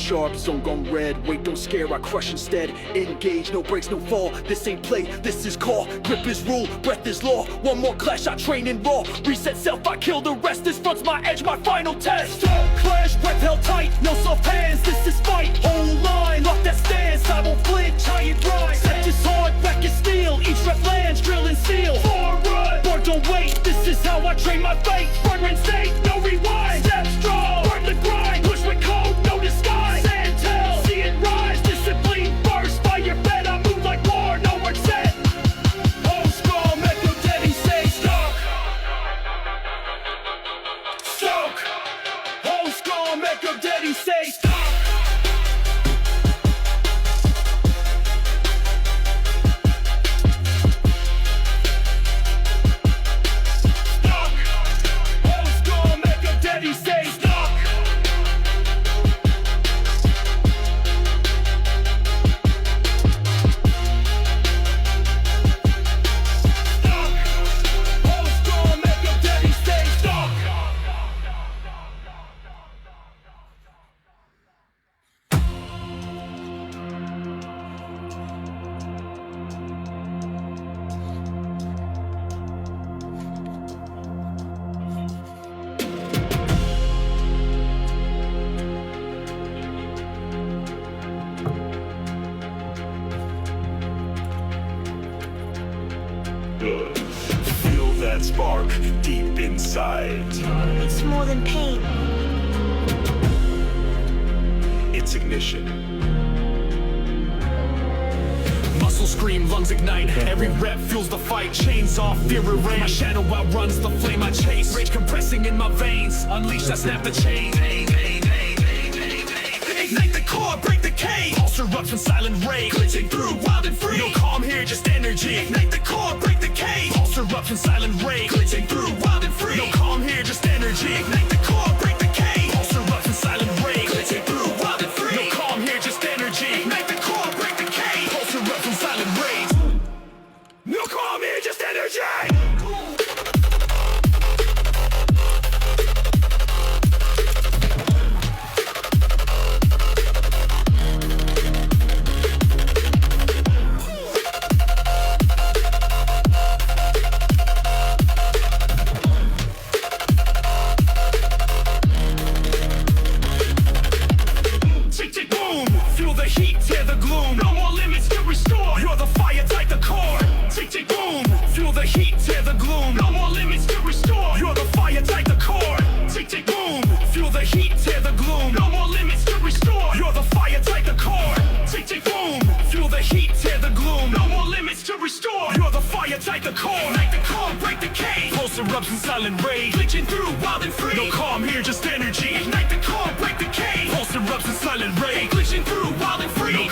sharp, zone gone red. Wait, don't scare, I crush instead. Engage, no breaks, no fall. This ain't play, this is call. Grip is rule, breath is law. One more clash, I train in raw. Reset self, I kill the rest. This front's my edge, my final test. Stop, clash, rep held tight, no soft hands. This is fight, whole line, lock that stance. I won't flinch, I ain't right. Set is hard, back is steel. Each rep lands, drill and seal. Forward, board don't wait. This is how I train my fate. Run, rinse, state, no rewind. Step strong, burn the grind. Push with code, no disguise. Stand tell, see it rise. Discipline first, fire bed. I move like war, no word set. Hold strong, make no dead, he say stoke. Stoke. Hold strong, make no dead, he say stoke. Feel that spark deep inside. It's more than pain. It's ignition. Muscles scream, lungs ignite. Every rep fuels the fight. Chains off, fear and rain. My shadow outruns the flame I chase. Rage compressing in my veins. Unleash, I snap the chain. Ignite the core, break the cage. Pulse erupts in silent rage. Glitching through, wild and free. No calm here, just energy. Ignite the core, break the cage. Pulse erupts in silent rage. Glitching through, wild and free. No calm here, just energy. Ignite the core, break the cage. Pulse erupts in silent rage. Glitching through, wild and free. No calm here, just energy. Ignite the core, break the cage. Pulse erupts in silent rage. No calm here, just energy. Erupts in silent rage, glitching through, wild and free. No calm here, just energy. Ignite the core, break the cage. Pulse erupts in silent rage, glitching through, wild and free. No